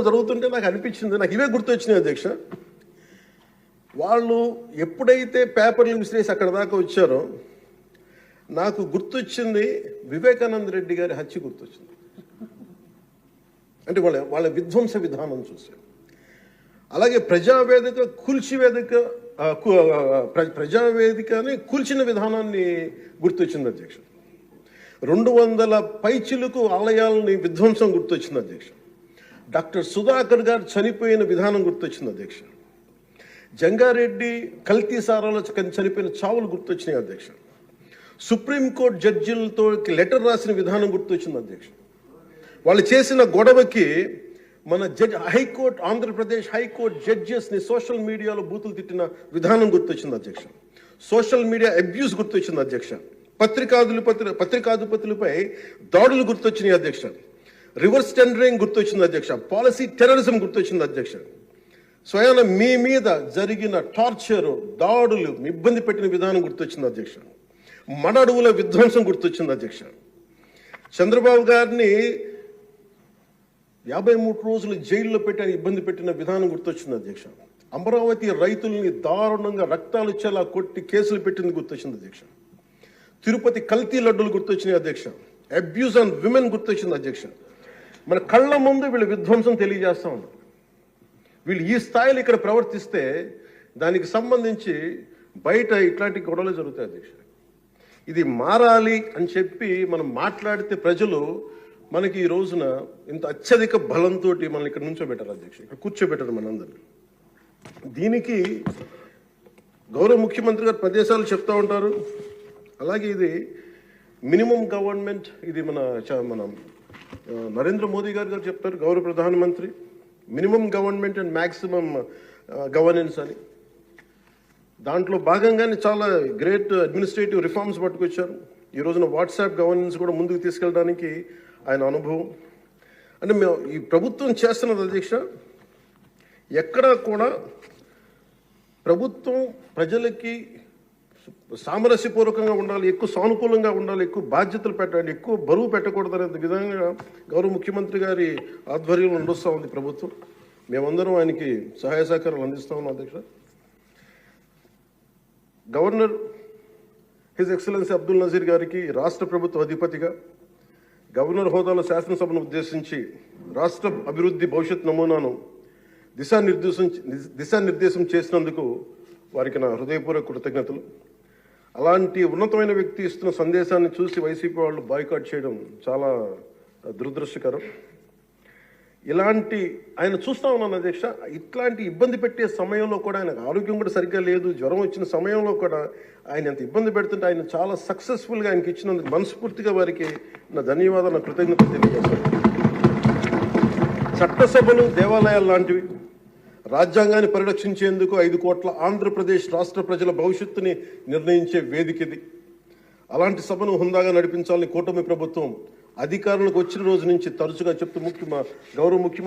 జరుగుతుంటే నాకు అనిపించింది, నాకు ఇవే గుర్తొచ్చినాయి అధ్యక్ష. వాళ్ళు ఎప్పుడైతే పేపర్లు విసిరేసి అక్కడ దాకా వచ్చారో నాకు గుర్తొచ్చింది వివేకానంద రెడ్డి గారి హత్య గుర్తొచ్చింది. అంటే వాళ్ళ విధ్వంస విధానం చూసి, అలాగే ప్రజావేదిక ప్రజావేదికని కూల్చిన విధానాన్ని గుర్తొచ్చింది అధ్యక్ష. 200 పైచిలకు ఆలయాలని విధ్వంసం గుర్తొచ్చింది అధ్యక్ష. డాక్టర్ సుధాకర్ గారు చనిపోయిన విధానం గుర్తొచ్చింది అధ్యక్ష. జంగారెడ్డి కల్తీ సారాలో చనిపోయిన చావులు గుర్తొచ్చినాయి అధ్యక్ష. సుప్రీంకోర్టు జడ్జిలతో లెటర్ రాసిన విధానం గుర్తొచ్చింది అధ్యక్ష. వాళ్ళు చేసిన గొడవకి మన హైకోర్టు, ఆంధ్రప్రదేశ్ హైకోర్టు జడ్జెస్ని సోషల్ మీడియాలో బూతులు తిట్టిన విధానం గుర్తొచ్చింది అధ్యక్ష. సోషల్ మీడియా అబ్యూస్ గుర్తొచ్చింది అధ్యక్ష. పత్రికాధిపతులపై దాడులు గుర్తొచ్చినాయి అధ్యక్ష. రివర్స్ టెండరింగ్ గుర్తొచ్చింది అధ్యక్ష. పాలసీ టెర్రరిజం గుర్తొచ్చింది అధ్యక్ష. స్వయాన మీ మీద జరిగిన టార్చరు, దాడులు, ఇబ్బంది పెట్టిన విధానం గుర్తొచ్చింది అధ్యక్ష. మడడువుల విధ్వంసం గుర్తొచ్చింది అధ్యక్ష. చంద్రబాబు గారిని 53 రోజులు జైల్లో పెట్టి ఇబ్బంది పెట్టిన విధానం గుర్తొచ్చింది అధ్యక్ష. అమరావతి రైతుల్ని దారుణంగా రక్తాలు ఇచ్చేలా కొట్టి కేసులు పెట్టింది గుర్తొచ్చింది అధ్యక్ష. తిరుపతి కల్తీ లడ్డులు గుర్తొచ్చినాయి అధ్యక్ష. అబ్యూస్ ఆన్ విమెన్ గుర్తొచ్చింది అధ్యక్ష. మన కళ్ళ ముందు వీళ్ళు విధ్వంసం తెలియజేస్తా ఉన్నారు. వీళ్ళు ఈ స్థాయిలో ఇక్కడ ప్రవర్తిస్తే దానికి సంబంధించి బయట ఇట్లాంటి గొడవలు జరుగుతాయి అధ్యక్ష. ఇది మారాలి అని చెప్పి మనం మాట్లాడితే ప్రజలు మనకి ఈ రోజున ఇంత అత్యధిక బలంతో మనం ఇక్కడ నుంచోబెట్టారు అధ్యక్ష, ఇక్కడ కూర్చోబెట్టారు మనందరినీ. దీనికి గౌరవ ముఖ్యమంత్రి గారు ప్రదేశాలు చెప్తా ఉంటారు. అలాగే ఇది మినిమం గవర్నమెంట్, ఇది మన నరేంద్ర మోదీ గారు చెప్తారు, గౌరవ ప్రధానమంత్రి, minimum government and maximum governance అని. దాంట్లో భాగంగానే చాలా గ్రేట్ అడ్మినిస్ట్రేటివ్ రిఫార్మ్స్ పట్టుకొచ్చారు. ఈ రోజున వాట్సాప్ గవర్నెన్స్ కూడా ముందుకు తీసుకెళ్ళడానికి ఆయన అనుభవం. అంటే మేము ఈ ప్రభుత్వం చేస్తున్నది అధ్యక్ష, ఎక్కడా కూడా ప్రభుత్వం ప్రజలకి సామరస్యపూర్వకంగా ఉండాలి, ఎక్కువ సానుకూలంగా ఉండాలి, ఎక్కువ బాధ్యతలు పెట్టాలి, ఎక్కువ బరువు పెట్టకూడదు అనే విధంగా గౌరవ ముఖ్యమంత్రి గారి ఆధ్వర్యంలో నడుస్తూ ఉంది ప్రభుత్వం. మేమందరం ఆయనకి సహాయ సహకారాలు అందిస్తా ఉన్నాం అధ్యక్ష. Governor his excellency Abdul Nazeer గారికి రాష్ట్ర ప్రభుత్వ అధిపతిగా గవర్నర్ హోదాలో శాసనసభను ఉద్దేశించి రాష్ట్ర అభివృద్ధి భవిష్యత్ నమూనాను దిశానిర్దేశం చేసినందుకు వారికి నా హృదయపూర్వక కృతజ్ఞతలు. అలాంటి ఉన్నతమైన వ్యక్తి ఇస్తున్న సందేశాన్ని చూసి వైసీపీ వాళ్ళు బాయ్కాట్ చేయడం చాలా దురదృష్టకరం. ఇలాంటి ఆయన చూస్తా ఉన్నాను అధ్యక్ష. ఇట్లాంటి ఇబ్బంది పెట్టే సమయంలో కూడా ఆయనకు ఆరోగ్యం కూడా సరిగ్గా లేదు, జ్వరం వచ్చిన సమయంలో కూడా ఆయన ఎంత ఇబ్బంది పెడుతుంటే ఆయన చాలా సక్సెస్ఫుల్గా ఆయనకి ఇచ్చినందుకు మనస్ఫూర్తిగా వారికి నా ధన్యవాదాలు, నా కృతజ్ఞతలు తెలియజేస్తాను. చట్టసభలు, దేవాలయాలు లాంటివి రాజ్యాంగాన్ని పరిరక్షించేందుకు 5 కోట్ల ఆంధ్రప్రదేశ్ రాష్ట్ర ప్రజల భవిష్యత్తుని నిర్ణయించే వేదిక ఇది. అలాంటి సభను హుందాగా నడిపించాలని కూటమి ప్రభుత్వం అధికారులకు వచ్చిన రోజు నుంచి తరచుగా చెప్తూ గౌరవ ముఖ్యమంత్రి